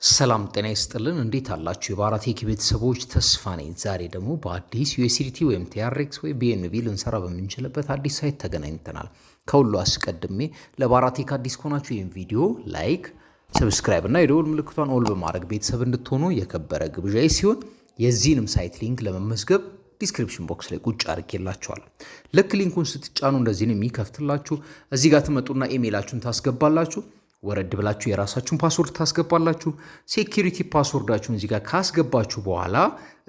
ሰላም ጤና ይስጥልን እንዴት አላችሁ የባራቴክ ቤተሰቦች ተስፋ ነኝ። ዛሬ ደግሞ በአዲስ USDT ወይም TRX ወይ BNB ልንሰራ በምንችልበት አዲስ ሳይት ተገናኝተናል። ከሁሉ አስቀድሜ ለባራቴክ አዲስ ከሆናችሁ ይህን ቪዲዮ ላይክ፣ ሰብስክራይብ እና የደወል ምልክቷን ኦል በማድረግ ቤተሰብ እንድትሆኑ የከበረ ግብዣዬ ሲሆን የዚህንም ሳይት ሊንክ ለመመዝገብ ዲስክሪፕሽን ቦክስ ላይ ቁጭ አድርጌላችኋለሁ። ልክ ሊንኩን ስትጫኑ እንደዚህ ነው የሚከፍትላችሁ። እዚህ ጋር ትመጡና ኢሜይላችሁን ታስገባላችሁ። ወረድ ብላችሁ የራሳችሁን ፓስወርድ ታስገባላችሁ። ሴኩሪቲ ፓስወርዳችሁን እዚህ ጋር ካስገባችሁ በኋላ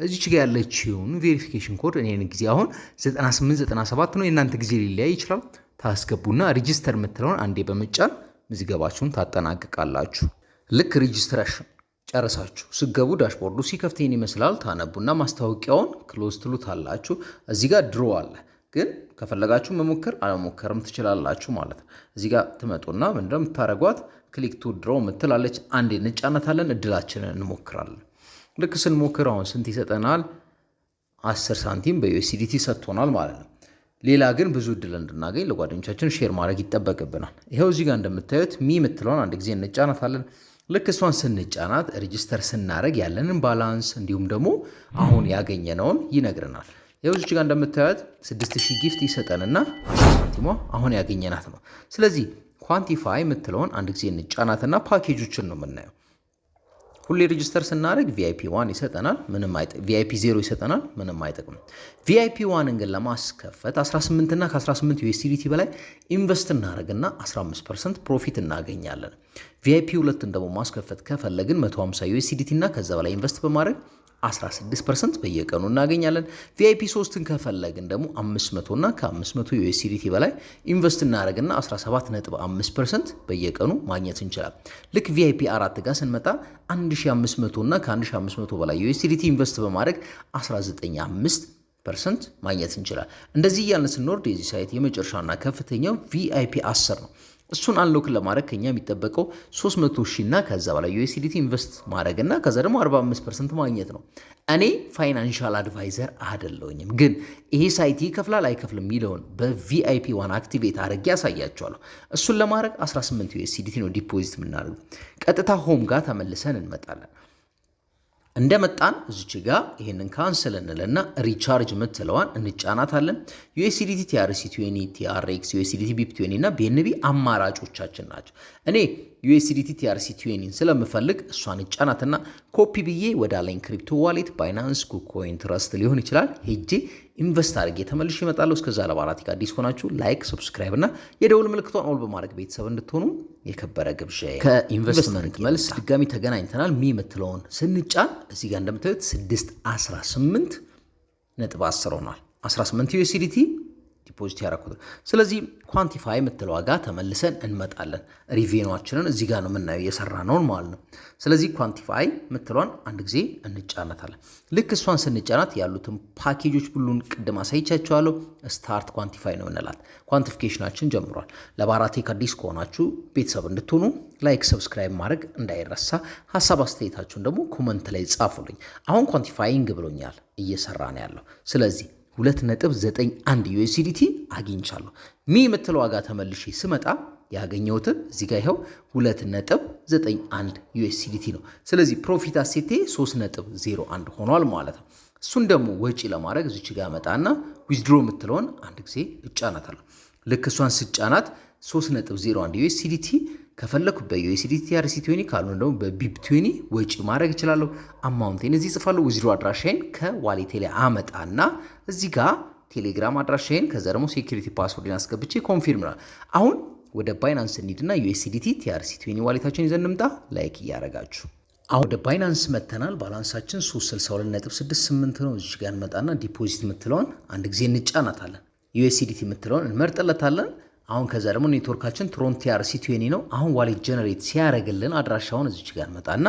እዚች ጋር ያለችውን ቬሪፊኬሽን ኮድ እኔን ጊዜ አሁን 9897 ነው፣ የእናንተ ጊዜ ሊለያይ ይችላል። ታስገቡና ሬጂስተር የምትለውን አንዴ በመጫን ምዝገባችሁን ታጠናቅቃላችሁ። ልክ ሬጂስትሬሽን ጨረሳችሁ ስገቡ ዳሽቦርዱ ሲከፍት ይሄን ይመስላል። ታነቡና ማስታወቂያውን ክሎዝ ትሉታላችሁ። እዚህ ጋር ድሮ አለ ግን ከፈለጋችሁ መሞከር አለሞከርም ትችላላችሁ ማለት ነው። እዚህ ጋር ትመጡና ምንድነው የምታረጓት ክሊክ ቱ ድሮ ምትላለች። አንዴ እንጫናታለን፣ እድላችንን እንሞክራለን። ልክ ስንሞክር አሁን ስንት ይሰጠናል? 10 ሳንቲም በዩኤስዲቲ ሰጥቶናል ማለት ነው። ሌላ ግን ብዙ እድል እንድናገኝ ለጓደኞቻችን ሼር ማድረግ ይጠበቅብናል። ይሄው እዚህ ጋር እንደምታዩት ሚ ምትለውን አንድ ጊዜ እንጫናታለን። ልክ እሷን ስንጫናት ሬጂስተር ስናደርግ ያለንን ባላንስ እንዲሁም ደግሞ አሁን ያገኘነውን ይነግረናል። ይኸው እዚህ ጋር እንደምታዩት 6000 ጊፍት ይሰጠንና 10 ሳንቲሟ አሁን ያገኘናት ነው። ስለዚህ ኳንቲፋይ የምትለውን አንድ ጊዜ እንጫናትና ፓኬጆችን ነው የምናየው። ሁሌ ሬጂስተር ስናደርግ VIP 1 ይሰጠናል፣ ምንም አይጠቅም። VIP 0 ይሰጠናል፣ ምንም አይጠቅም። VIP 1ን ግን ለማስከፈት 18 እና ከ18 USDT በላይ ኢንቨስት እናደርግና 15% ፕሮፊት እናገኛለን። VIP 2ን ደግሞ ማስከፈት ከፈለግን 150 USDT እና ከዛ በላይ ኢንቨስት በማድረግ 16% በየቀኑ እናገኛለን። VIP 3ን ከፈለግን ደግሞ 500 እና ከ500 USDT በላይ ኢንቨስት እናደርግና 17.5% በየቀኑ ማግኘት እንችላለን። ልክ VIP 4 ጋር ስንመጣ 1500 እና ከ1500 በላይ USDT ኢንቨስት በማድረግ 19.5% ማግኘት እንችላለን። እንደዚህ እያልን ስንወርድ የዚህ ሳይት የመጨረሻና ከፍተኛው VIP 10 ነው። እሱን አንሎክ ለማድረግ ከኛ የሚጠበቀው 300,000 እና ከዛ በላይ USDT ኢንቨስት ማድረግና ከዛ ደግሞ 45% ማግኘት ነው። እኔ ፋይናንሻል አድቫይዘር አይደለሁኝም፣ ግን ይሄ ሳይት ይከፍላል አይከፍልም የሚለውን በVIP 1 አክቲቬት አድርጌ ያሳያቸዋለሁ። እሱን ለማድረግ 18 USDT ነው ዲፖዚት የምናደርገው። ቀጥታ ሆም ጋር ተመልሰን እንመጣለን። እንደመጣን እዚች ጋር ይሄንን ካንሰል እንልና ሪቻርጅ ምትለዋን እንጫናታለን። USDT TRC20 TRX USDT BIP20 እና BNB አማራጮቻችን ናቸው። እኔ USDT TRC20 ስለምፈልግ እሷን እንጫናትና ኮፒ ብዬ ወደ አለኝ ክሪፕቶ ዋሌት ባይናንስ፣ ኩኮይን፣ ትረስት ሊሆን ይችላል ሄጄ ኢንቨስት አድርጌ ተመልሼ እመጣለሁ። እስከዛ ለባራቴክ አዲስ ሆናችሁ ላይክ፣ ሰብስክራይብ እና የደውል ምልክቷን ኦል በማድረግ ቤተሰብ እንድትሆኑ የከበረ ግብዣዬ። ከኢንቨስትመንት መልስ ድጋሚ ተገናኝተናል። ሚ የምትለውን ስንጫን እዚህ ጋር እንደምታዩት 618.10 ሆኗል። 18 USDT ዲፖዚት ያደረኩት። ስለዚህ ኳንቲፋይ የምትለው ጋር ተመልሰን እንመጣለን። ሪቬኑዋችንን እዚህ ጋር ነው የምናየው እየሰራነውን ማለት ነው። ስለዚህ ኳንቲፋይ የምትለውን አንድ ጊዜ እንጫናታለን። ልክ እሷን ስንጫናት ያሉትን ፓኬጆች ሁሉን ቅድም አሳይቻቸዋለሁ። ስታርት ኳንቲፋይ ነው እንላት። ኳንቲፊኬሽናችን ጀምሯል። ለባራቴክ አዲስ ከሆናችሁ ቤተሰብ እንድትሆኑ ላይክ፣ ሰብስክራይብ ማድረግ እንዳይረሳ። ሀሳብ አስተያየታችሁን ደግሞ ኮመንት ላይ ጻፉልኝ። አሁን ኳንቲፋይንግ ብሎኛል እየሰራ ነው ያለው። ስለዚህ 2.91 USDT አግኝቻለሁ። ሚ የምትለው ዋጋ ተመልሼ ስመጣ ያገኘሁትን እዚህ ጋር ይኸው 2.91 USDT ነው። ስለዚህ ፕሮፊት አሴቴ 3.01 ሆኗል ማለት ነው። እሱን ደግሞ ወጪ ለማድረግ እዚች ጋር መጣና ዊዝድሮ የምትለውን አንድ ጊዜ እጫናታለሁ። ልክ እሷን ስጫናት 3.01 USDT ከፈለኩ በUSDT TRC20 ካልሆነ ደግሞ በBIP20 ወጪ ማድረግ እችላለሁ። አማውንቴን እዚህ ጽፋለሁ። ዊዝድሮ አድራሻዬን ከዋሌቴ ላይ አመጣና እዚህ ጋር ቴሌግራም አድራሻዬን ከዛ ደግሞ ሴኩሪቲ ፓስወርድን አስገብቼ ኮንፊርም ነው። አሁን ወደ ባይናንስ እንሂድና USDT TRC20 ዋሌታችን ይዘን እንምጣ። ላይክ እያረጋችሁ አሁን ወደ ባይናንስ መተናል። ባላንሳችን 362.68 ነው። እዚህ ጋር እንመጣና ዲፖዚት የምትለውን አንድ ጊዜ እንጫናታለን። USDT የምትለውን እንመርጥለታለን። አሁን ከዛ ደግሞ ኔትወርካችን ትሮን TRC20 ነው። አሁን ዋሌት ጀነሬት ሲያደርግልን አድራሻውን እዚች ጋር መጣና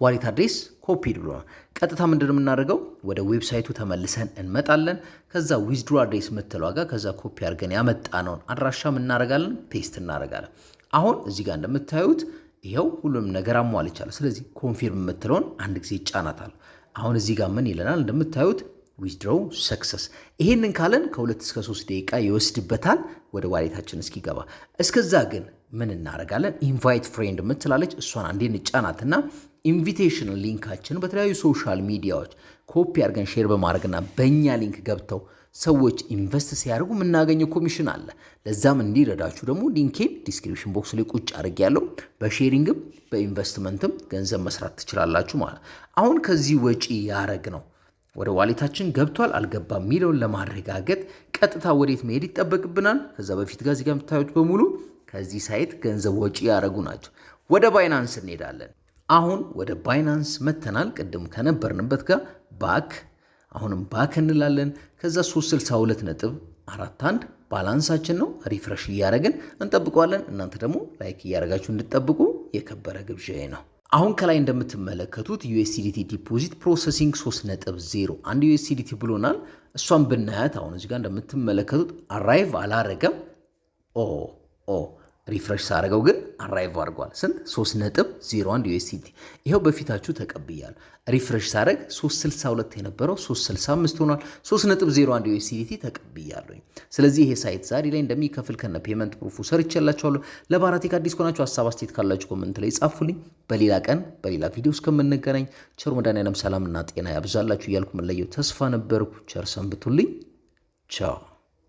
ዋሌት አድሬስ ኮፒ ብሎናል። ቀጥታ ምንድነው የምናደርገው? ወደ ዌብሳይቱ ተመልሰን እንመጣለን። ከዛ ዊዝድሮ አድሬስ የምትለው ጋር ከዛ ኮፒ አድርገን ያመጣነውን አድራሻ እናደርጋለን፣ ፔስት እናደርጋለን። አሁን እዚህ ጋር እንደምታዩት ይሄው ሁሉንም ነገር አሟልቻለሁ። ስለዚህ ኮንፊርም የምትለውን አንድ ጊዜ ይጫናታል። አሁን እዚህ ጋር ምን ይለናል? እንደምታዩት ዊዝድሮው ሰክሰስ። ይሄንን ካለን ከ2 እስከ 3 ደቂቃ ይወስድበታል ወደ ዋሌታችን እስኪገባ። እስከዛ ግን ምን እናደርጋለን? ኢንቫይት ፍሬንድ ምትላለች እሷን አንዴ እንጫናትና ኢንቪቴሽን ሊንካችን በተለያዩ ሶሻል ሚዲያዎች ኮፒ አድርገን ሼር በማድረግና በእኛ ሊንክ ገብተው ሰዎች ኢንቨስት ሲያደርጉ የምናገኘው ኮሚሽን አለ። ለዛም እንዲረዳችሁ ደግሞ ሊንኬን ዲስክሪፕሽን ቦክስ ላይ ቁጭ አድርጌያለሁ። በሼሪንግም በኢንቨስትመንትም ገንዘብ መስራት ትችላላችሁ ማለት። አሁን ከዚህ ወጪ ያረግ ነው ወደ ዋሌታችን ገብቷል አልገባም የሚለውን ለማረጋገጥ ቀጥታ ወዴት መሄድ ይጠበቅብናል? ከዛ በፊት ጋር እዚህ ጋር የምታዩት በሙሉ ከዚህ ሳይት ገንዘብ ወጪ ያረጉ ናቸው። ወደ ባይናንስ እንሄዳለን። አሁን ወደ ባይናንስ መተናል። ቅድም ከነበርንበት ጋር ባክ አሁንም ባክ እንላለን። ከዛ 362.41 ባላንሳችን ነው። ሪፍሬሽ እያደረግን እንጠብቀዋለን። እናንተ ደግሞ ላይክ እያደረጋችሁ እንድትጠብቁ የከበረ ግብዣዬ ነው። አሁን ከላይ እንደምትመለከቱት USDT ዲፖዚት ፕሮሰሲንግ 3.01 USDT ብሎናል። እሷን ብናያት አሁን እዚህ ጋር እንደምትመለከቱት አራይቭ አላረገም። ሪፍሬሽ ሳደርገው ግን አራይቭ አድርጓል። ስንት? 3.01 USDT። ይኸው በፊታችሁ ተቀብያለሁ። ሪፍሬሽ ሳደርግ 362 የነበረው 365 ሆኗል። 3.01 USDT ተቀብያለሁኝ። ስለዚህ ይሄ ሳይት ዛሬ ላይ እንደሚከፍል ከነ ፔመንት ፕሩፉ ሰርቼላችኋለሁ። ለባራቴክ አዲስ ከሆናችሁ ሀሳብ አስተያየት ካላችሁ ኮሜንት ላይ ጻፉልኝ። በሌላ ቀን በሌላ ቪዲዮ እስከምንገናኝ ቸር መድኃኔዓለም ሰላምና ጤና ያብዛላችሁ እያልኩ መለየው ተስፋ ነበርኩ። ቸር ሰንብቱልኝ። ቻው